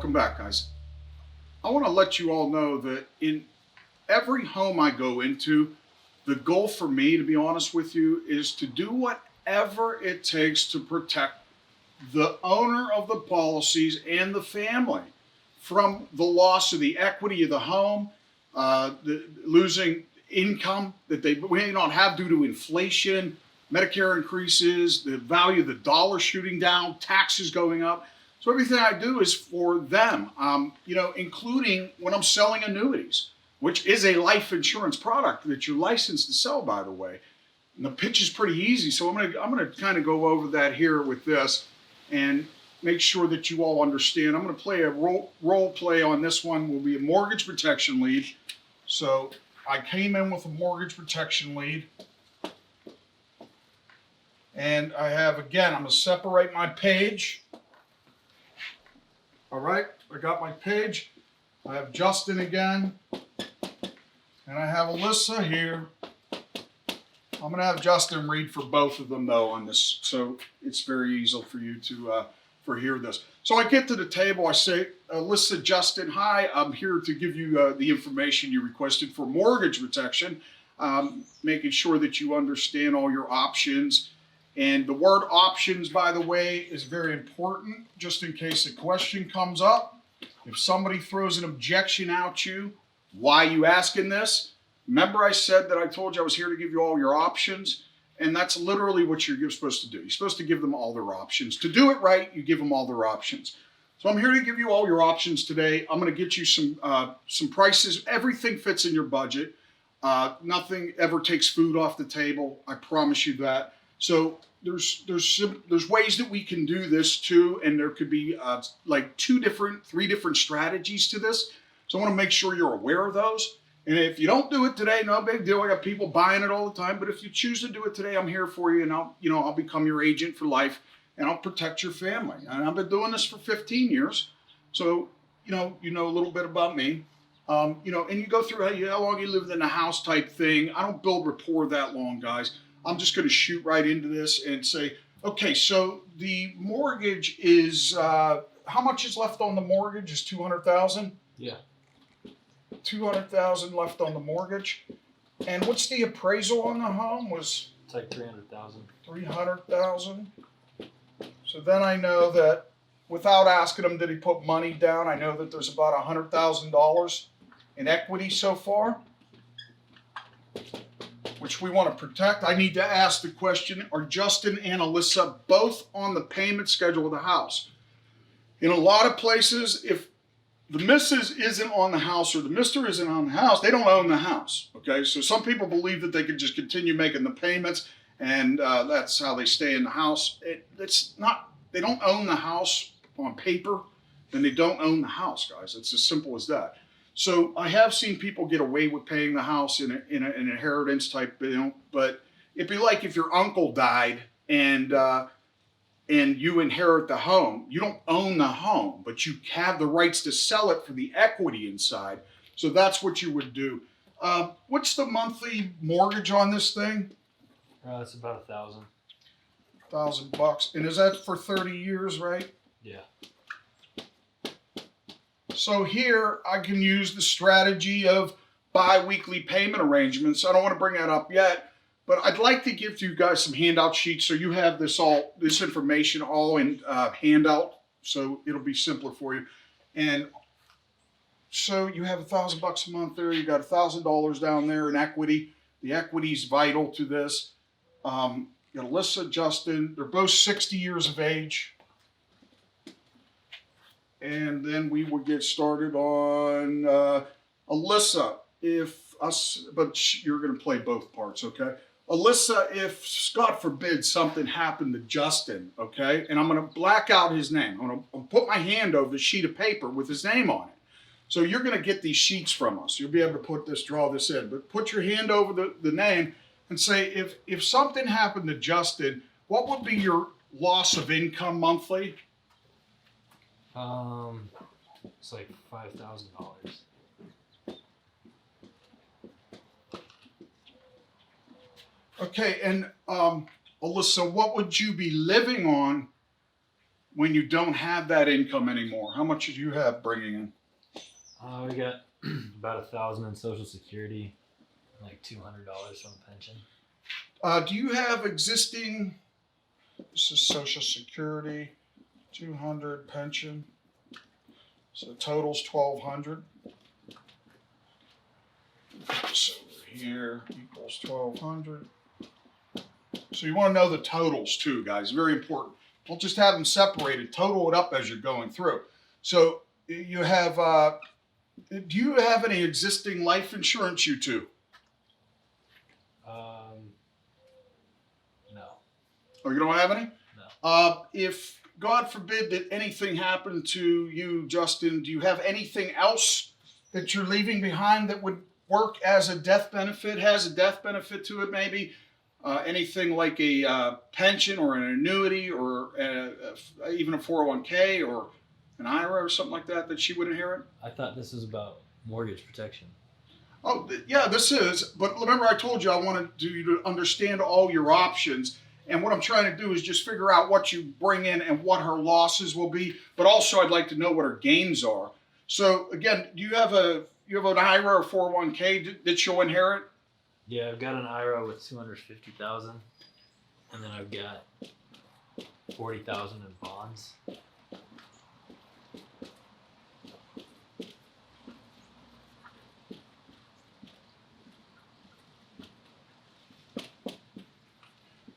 welcome back, guys. I want to let you all know that in every home I go into, the goal for me, to be honest with you, is to do whatever it takes to protect the owner of the policies and the family from the loss of the equity of the home, losing income that they may not have due to inflation, Medicare increases, the value of the dollar shooting down, taxes going up. So everything I do is for them, including when I'm selling annuities, which is a life insurance product that you're licensed to sell, by the way. And the pitch is pretty easy, so I'm gonna kind of go over that here with this and make sure that you all understand. I'm gonna play a role play on this one. Will be a mortgage protection lead. So I came in with a mortgage protection lead. And I have, again, I'm gonna separate my page. All right, I got my page. I have Justin again. And I have Alyssa here. I'm gonna have Justin read for both of them though on this, so it's very easy for you to hear this. So I get to the table, I say, Alyssa, Justin, hi, I'm here to give you the information you requested for mortgage protection, making sure that you understand all your options. And the word options, by the way, is very important, just in case a question comes up. If somebody throws an objection at you, why are you asking this? Remember I said that I told you I was here to give you all your options? And that's literally what you're supposed to do. You're supposed to give them all their options. To do it right, you give them all their options. So I'm here to give you all your options today. I'm going to get you some prices. Everything fits in your budget. Nothing ever takes food off the table. I promise you that. So there's ways that we can do this too, and there could be like three different strategies to this. So I want to make sure you're aware of those. And if you don't do it today, no big deal. I got people buying it all the time. But if you choose to do it today, I'm here for you, and I'll become your agent for life, and I'll protect your family. And I've been doing this for 15 years, so you know a little bit about me. And you go through how long you lived in a house type thing. I don't build rapport that long, guys. I'm just going to shoot right into this and say, okay, so the mortgage is how much is left on the mortgage? Is $200,000? Yeah. $200,000 left on the mortgage. And what's the appraisal on the home? Was It's like 300,000. 300,000. So then I know that without asking him, did he put money down? I know that there's about $100,000 in equity so far, which we want to protect. I need to ask the question, are Justin and Alyssa both on the payment schedule of the house? In a lot of places, if the missus isn't on the house or the mister isn't on the house, they don't own the house, okay? So some people believe that they can just continue making the payments and that's how they stay in the house. It's not, they don't own the house on paper, then they don't own the house, guys. It's as simple as that. So I have seen people get away with paying the house in an inheritance type, but it'd be like if your uncle died and you inherit the home. You don't own the home, but you have the rights to sell it for the equity inside. So that's what you would do. What's the monthly mortgage on this thing? It's about $1,000. $1,000. And is that for 30 years, right? Yeah. So here I can use the strategy of bi-weekly payment arrangements. I don't want to bring that up yet, but I'd like to give you guys some handout sheets so you have this information all in handout, so it'll be simpler for you. And so you have $1,000 a month there. You got $1,000 down there in equity. The equity is vital to this. You got Alyssa, Justin. They're both 60 years of age. And then we will get started on Alyssa. But you're going to play both parts, okay? Alyssa, if, God forbid, something happened to Justin, okay, and I'm going to black out his name. I'm going to put my hand over the sheet of paper with his name on it. So you're going to get these sheets from us. You'll be able to draw this in. But put your hand over the name and say, if something happened to Justin, what would be your loss of income monthly? It's like $5,000. Okay, and Alyssa, what would you be living on when you don't have that income anymore? How much do you have bringing in? We got about 1,000 in Social Security, like $200 from pension. Do you have existing? This is Social Security, 200 pension. So total's 1,200. So here equals 1,200. So you want to know the totals too, guys. Very important. Don't just have them separated. Total it up as you're going through. So you have. Do you have any existing life insurance, you two? No. Oh, you don't have any? No. If God forbid that anything happened to you, Justin, do you have anything else that you're leaving behind that would work as a death benefit, has a death benefit to it maybe? Anything like a pension or an annuity or even a 401k or an IRA or something like that that she would inherit? I thought this was about mortgage protection. Oh, yeah, this is. But remember I told you I wanted you to understand all your options. And what I'm trying to do is just figure out what you bring in and what her losses will be. But also I'd like to know what her gains are. So again, do you have an IRA or 401k that she'll inherit? Yeah, I've got an IRA with 250,000, and then I've got 40,000 in bonds.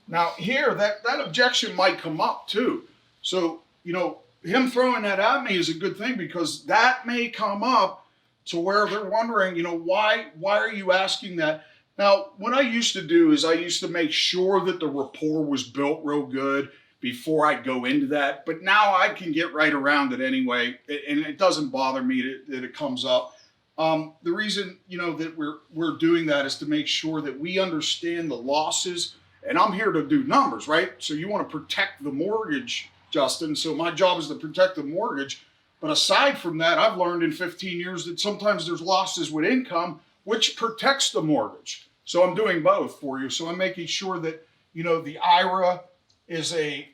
Now here, that objection might come up too. So, him throwing that at me is a good thing because that may come up to where they're wondering, why are you asking that? Now, what I used to do is I used to make sure that the rapport was built real good before I'd go into that. But now I can get right around it anyway, and it doesn't bother me that it comes up. The reason, that we're doing that is to make sure that we understand the losses. And I'm here to do numbers, right? So you want to protect the mortgage, Justin. So my job is to protect the mortgage. But aside from that, I've learned in 15 years that sometimes there's losses with income, which protects the mortgage. So I'm doing both for you. So I'm making sure that, the IRA is a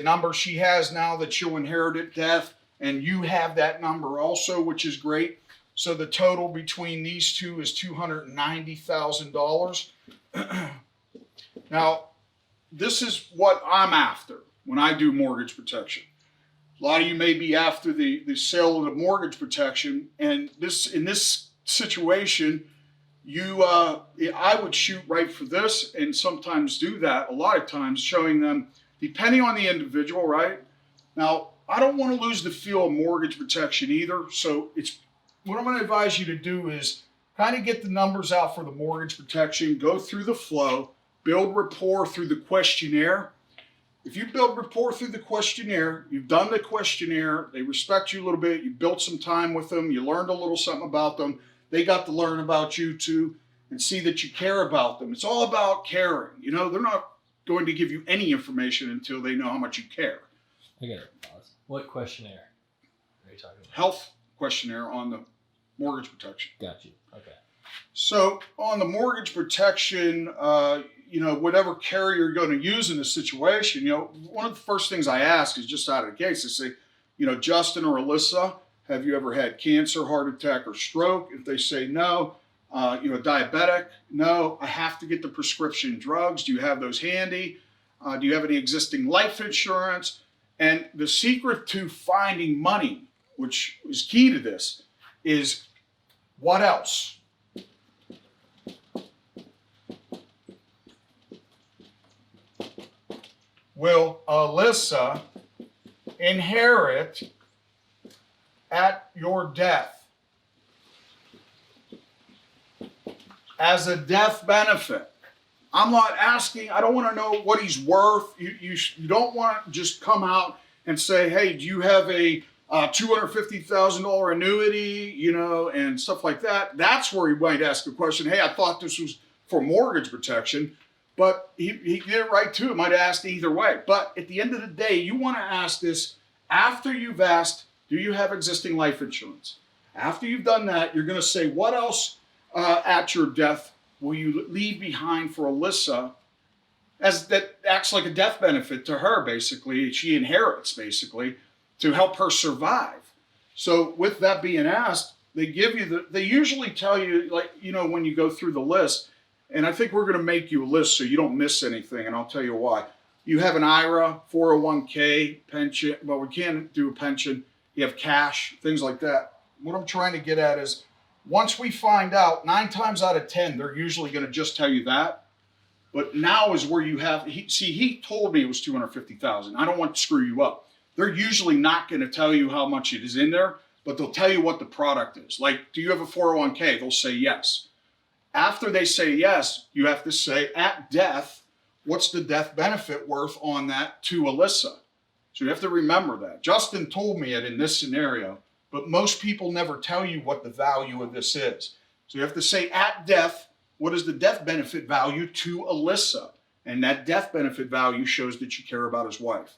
number she has now that she'll inherit at death. And you have that number also, which is great. So the total between these two is $290,000. Now, this is what I'm after when I do mortgage protection. A lot of you may be after the sale of the mortgage protection, and in this situation, I would shoot right for this, and sometimes do that. A lot of times, showing them, depending on the individual, right? Now, I don't want to lose the feel of mortgage protection either. So what I'm going to advise you to do is kind of get the numbers out for the mortgage protection, go through the flow, build rapport through the questionnaire. If you build rapport through the questionnaire, you've done the questionnaire, they respect you a little bit, you built some time with them, you learned a little something about them, they got to learn about you too and see that you care about them. It's all about caring. They're not going to give you any information until they know how much you care. I got it. Pause. What questionnaire are you talking about? Health questionnaire on the mortgage protection. Got you. Okay. So on the mortgage protection, whatever carrier you're going to use in this situation, one of the first things I ask is just out of the case. I say, Justin or Alyssa, have you ever had cancer, heart attack, or stroke? If they say no, diabetic, no, I have to get the prescription drugs. Do you have those handy? Do you have any existing life insurance? And the secret to finding money, which is key to this, is what else? Will Alyssa inherit at your death as a death benefit? I'm not asking, I don't want to know what he's worth. You don't want to just come out and say, hey, do you have a $250,000 annuity, and stuff like that. That's where he might ask the question, hey, I thought this was for mortgage protection. But he did it right too. It might have asked either way. But at the end of the day, you want to ask this after you've asked, do you have existing life insurance? After you've done that, you're going to say, what else at your death will you leave behind for Alyssa as that acts like a death benefit to her, basically. She inherits, basically, to help her survive. So with that being asked, they give you they usually tell you, like, when you go through the list, and I think we're going to make you a list so you don't miss anything, and I'll tell you why. You have an IRA, 401k, pension. Well, we can't do a pension. You have cash, things like that. What I'm trying to get at is, once we find out, 9 times out of 10, they're usually going to just tell you that. But now is where you have, he told me it was $250,000. I don't want to screw you up. They're usually not going to tell you how much it is in there, but they'll tell you what the product is. Like, do you have a 401k? They'll say yes. After they say yes, you have to say, at death, what's the death benefit worth on that to Alyssa? So you have to remember that. Justin told me it in this scenario, but most people never tell you what the value of this is. So you have to say, at death, what is the death benefit value to Alyssa? And that death benefit value shows that you care about his wife.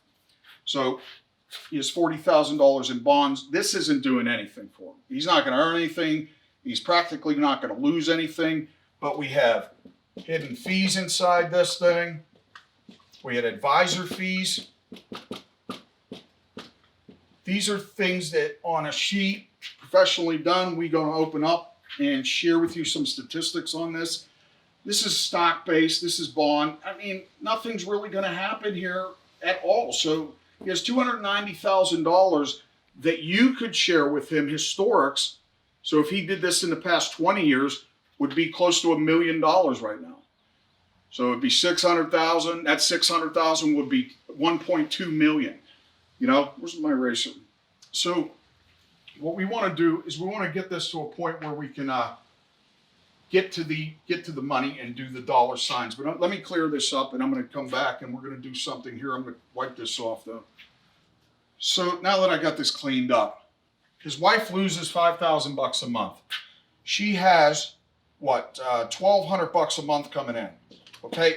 So he has $40,000 in bonds. This isn't doing anything for him. He's not going to earn anything. He's practically not going to lose anything. But we have hidden fees inside this thing. We had advisor fees. These are things that on a sheet, professionally done, we're going to open up and share with you some statistics on this. This is stock-based. This is bond. I mean, nothing's really going to happen here at all. So he has $290,000 that you could share with him, historics. So if he did this in the past 20 years, would be close to $1 million right now. So it'd be 600,000. That 600,000 would be 1.2 million. Where's my eraser? So what we want to do is we want to get this to a point where we can get to the money and do the dollar signs. But let me clear this up, and I'm going to come back and we're going to do something here. I'm going to wipe this off though. So now that I got this cleaned up, his wife loses $5,000 a month. She has what, $1,200 a month coming in. Okay,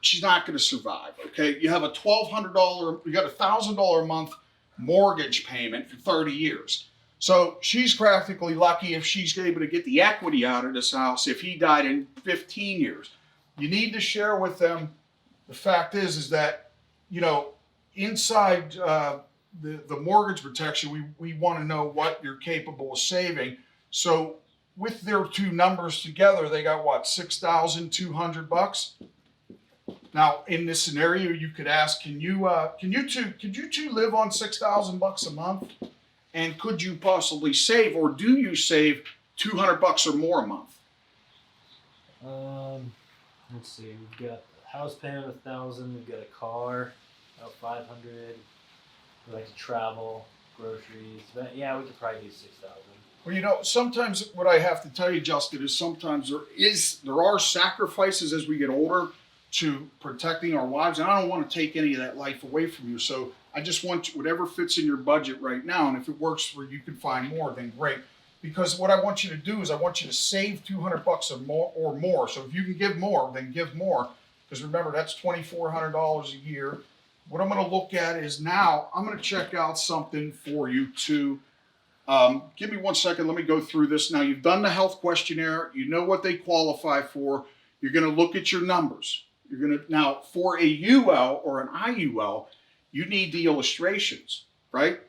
she's not going to survive. Okay, you have a $1,200, you got a $1,000 a month mortgage payment for 30 years. So she's practically lucky if she's able to get the equity out of this house if he died in 15 years. You need to share with them. The fact is that, inside the mortgage protection, we want to know what you're capable of saving. So with their two numbers together, they got what, $6,200? Now, in this scenario, you could ask, could you two live on $6,000 a month? And could you possibly save, or do you save $200 or more a month? Let's see. We've got a house payment $1,000. We've got a car about $500. We like to travel, groceries. But yeah, we could probably do $6,000. Well, sometimes what I have to tell you, Justin, is sometimes there are sacrifices as we get older to protecting our wives, and I don't want to take any of that life away from you. So I just want whatever fits in your budget right now, and if it works for you, can find more, then great. Because what I want you to do is I want you to save $200 or more. So if you can give more, then give more. Because remember, that's $2,400 a year. What I'm going to look at is now I'm going to check out something for you to. Give me 1 second. Let me go through this. Now, you've done the health questionnaire. You know what they qualify for. You're going to look at your numbers. Now, for a UL or an IUL, you need the illustrations, right?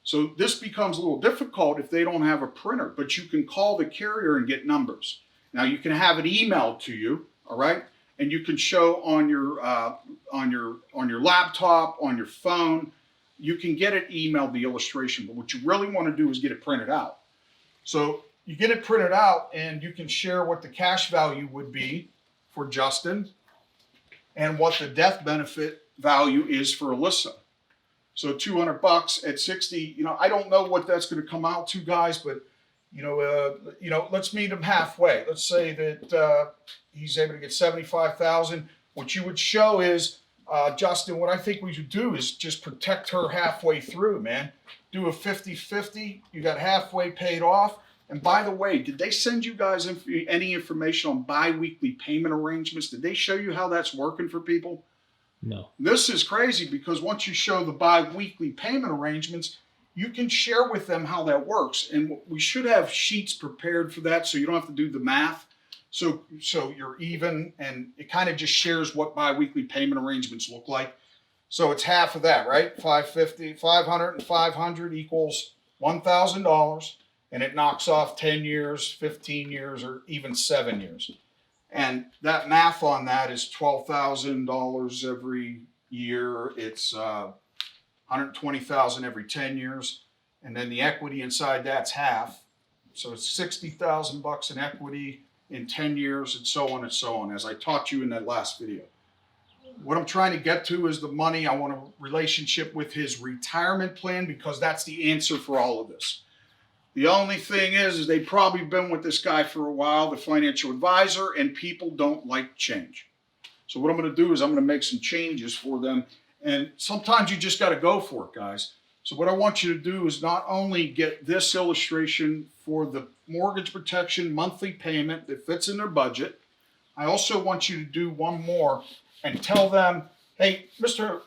So this becomes a little difficult if they don't have a printer, but you can call the carrier and get numbers. Now, you can have it emailed to you, all right? And you can show on your laptop, on your phone. You can get it emailed, the illustration, but what you really want to do is get it printed out. So you get it printed out and you can share what the cash value would be for Justin and what the death benefit value is for Alyssa. So $200 at 60, I don't know what that's going to come out to, guys, but let's meet him halfway. Let's say that he's able to get 75,000. What you would show is, Justin, what I think we should do is just protect her halfway through, man. Do a 50-50. You got halfway paid off. And by the way, did they send you guys any information on bi-weekly payment arrangements? Did they show you how that's working for people? No. This is crazy because once you show the bi-weekly payment arrangements, you can share with them how that works. And we should have sheets prepared for that so you don't have to do the math. So you're even, and it kind of just shares what biweekly payment arrangements look like. So it's half of that, right? 550, 500 and 500 equals $1,000, and it knocks off 10 years, 15 years, or even 7 years. And that math on that is $12,000 every year. It's $120,000 every 10 years. And then the equity inside that's half. So it's $60,000 in equity in 10 years, and so on and so on, as I taught you in that last video. What I'm trying to get to is the money. I want a relationship with his retirement plan, because that's the answer for all of this. The only thing is they've probably been with this guy for a while, the financial advisor, and people don't like change. So what I'm going to do is I'm going to make some changes for them. And sometimes you just got to go for it, guys. So what I want you to do is not only get this illustration for the mortgage protection monthly payment that fits in their budget, I also want you to do one more and tell them, hey, Mr.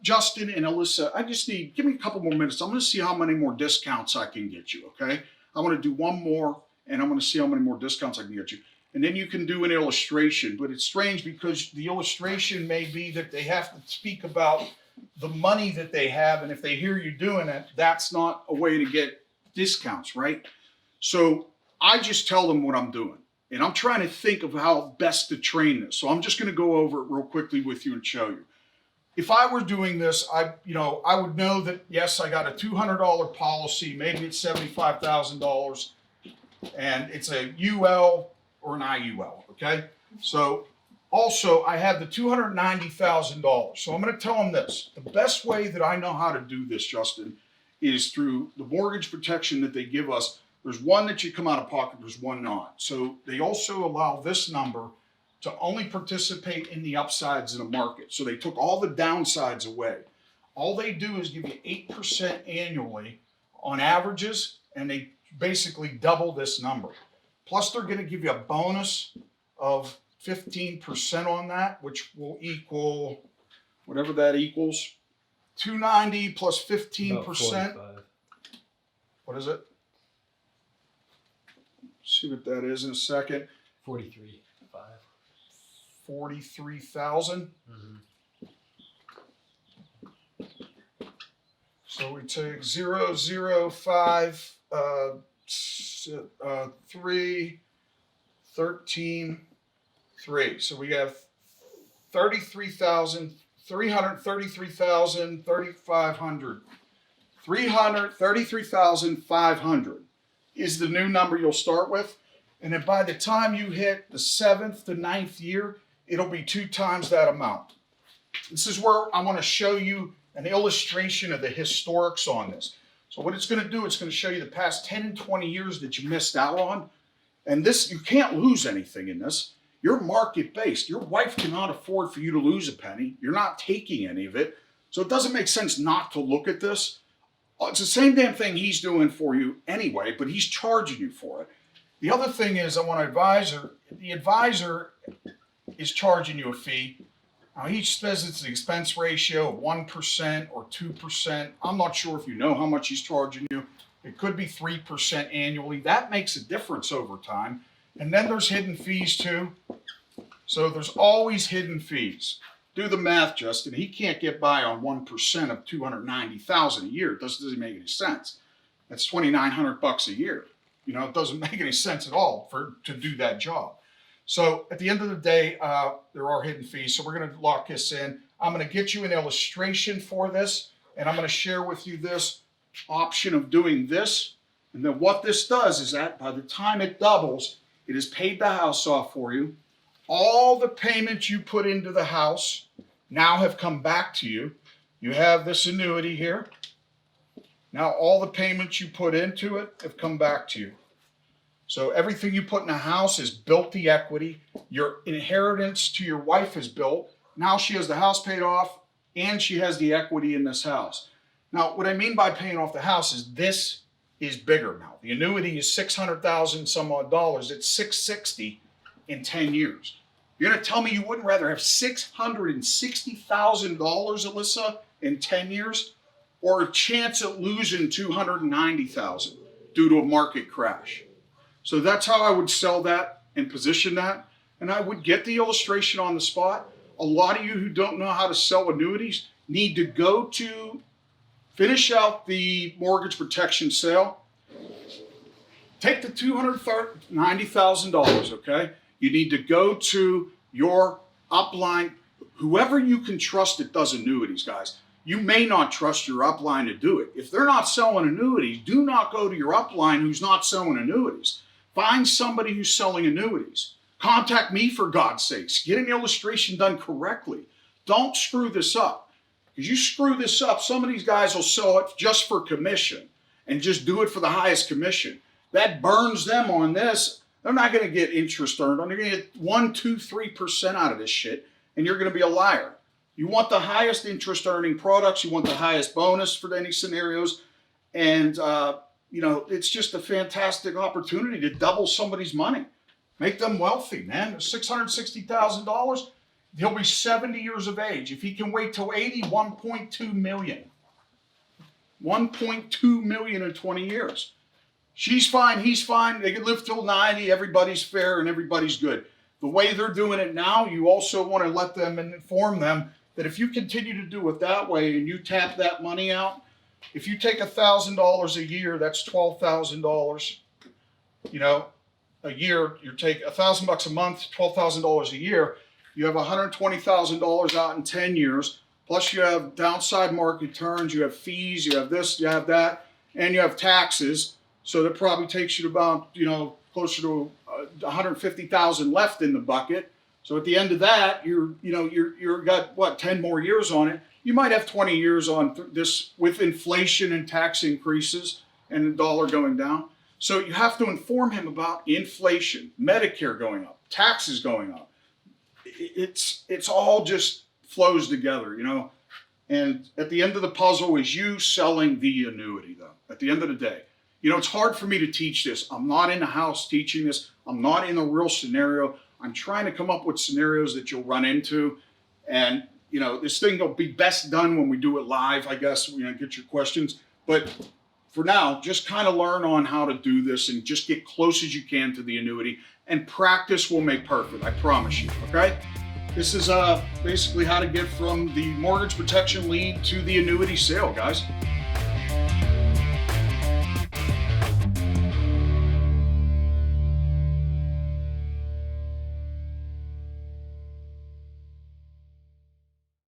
Justin and Alyssa, give me a couple more minutes. I'm going to see how many more discounts I can get you, okay? I want to do one more, and I'm going to see how many more discounts I can get you. And then you can do an illustration. But it's strange because the illustration may be that they have to speak about the money that they have, and if they hear you doing it, that's not a way to get discounts, right? So I just tell them what I'm doing, and I'm trying to think of how best to train this. So I'm just going to go over it real quickly with you and show you. If I were doing this, I would know that, yes, I got a $200 policy, maybe it's $75,000, and it's a UL or an IUL, okay? So also, I have the $290,000. So I'm going to tell them this. The best way that I know how to do this, Justin, is through the mortgage protection that they give us. There's one that you come out of pocket, there's one not. So they also allow this number to only participate in the upsides in the market. So they took all the downsides away. All they do is give you 8% annually on averages, and they basically double this number. Plus, they're going to give you a bonus of 15% on that, which will equal whatever that equals. 290 plus 15%. What is it? See what that is in a second. 43,500. 43,000. So we take 005 3 13 3. So we have 33,000, 333,000, 3,500. 333,500 is the new number you'll start with. And then by the time you hit the 7th to 9th year, it'll be 2 times that amount. This is where I want to show you an illustration of the historics on this. So what it's going to do, it's going to show you the past 10 and 20 years that you missed out on. And this, you can't lose anything in this. You're market-based. Your wife cannot afford for you to lose a penny. You're not taking any of it. So it doesn't make sense not to look at this. It's the same damn thing he's doing for you anyway, but he's charging you for it. The other thing is, I want an advisor. The advisor is charging you a fee. Now, he says it's an expense ratio of 1% or 2%. I'm not sure if you know how much he's charging you. It could be 3% annually. That makes a difference over time. And then there's hidden fees too. So there's always hidden fees. Do the math, Justin. He can't get by on 1% of $290,000 a year. It doesn't make any sense. That's $2,900 a year. You know, it doesn't make any sense at all to do that job. So at the end of the day, there are hidden fees. So we're going to lock this in. I'm going to get you an illustration for this, and I'm going to share with you this option of doing this. And then what this does is that by the time it doubles, it has paid the house off for you. All the payments you put into the house now have come back to you. You have this annuity here. Now all the payments you put into it have come back to you. So everything you put in a house has built the equity. Your inheritance to your wife is built. Now she has the house paid off and she has the equity in this house. Now, what I mean by paying off the house is this is bigger now. The annuity is $600,000 some odd dollars. It's $660,000 in 10 years. You're going to tell me you wouldn't rather have $660,000, Alyssa, in 10 years, or a chance at losing $290,000 due to a market crash? So that's how I would sell that. and position that, and I would get the illustration on the spot. A lot of you who don't know how to sell annuities need to go to finish out the mortgage protection sale. Take the $290,000, okay? You need to go to your upline, whoever you can trust that does annuities, guys. You may not trust your upline to do it. If they're not selling annuities, do not go to your upline who's not selling annuities. Find somebody who's selling annuities. Contact me, for God's sakes. Get an illustration done correctly. Don't screw this up. Because you screw this up, some of these guys will sell it just for commission and just do it for the highest commission. That burns them on this. They're not going to get interest earned. They're going to get 1%, 2%, 3% out of this shit, and you're going to be a liar. You want the highest interest earning products. You want the highest bonus for any scenarios. And, you know, it's just a fantastic opportunity to double somebody's money. Make them wealthy, man. $660,000. He'll be 70 years of age. If he can wait till 80, 1.2 million. 1.2 million in 20 years. She's fine, he's fine. They can live till 90. Everybody's fair and everybody's good. The way they're doing it now, you also want to let them and inform them that if you continue to do it that way and you tap that money out, if you take $1,000 a year, that's $12,000. You know, a year, you take $1,000 a month, $12,000 a year. You have $120,000 out in 10 years. Plus you have downside market returns, you have fees, you have this, you have that, and you have taxes. So that probably takes you to about, you know, closer to 150,000 left in the bucket. So at the end of that, you're got what, 10 more years on it. You might have 20 years on this with inflation and tax increases and the dollar going down. So you have to inform him about inflation, Medicare going up, taxes going up. It's all just flows together, you know. And at the end of the puzzle is you selling the annuity, though. At the end of the day. You know, it's hard for me to teach this. I'm not in the house teaching this. I'm not in a real scenario. I'm trying to come up with scenarios that you'll run into. And, you know, this thing will be best done when we do it live, I guess, you know, get your questions. But for now, just kind of learn on how to do this and just get close as you can to the annuity. And practice will make perfect, I promise you, okay? This is basically how to get from the mortgage protection lead to the annuity sale, guys.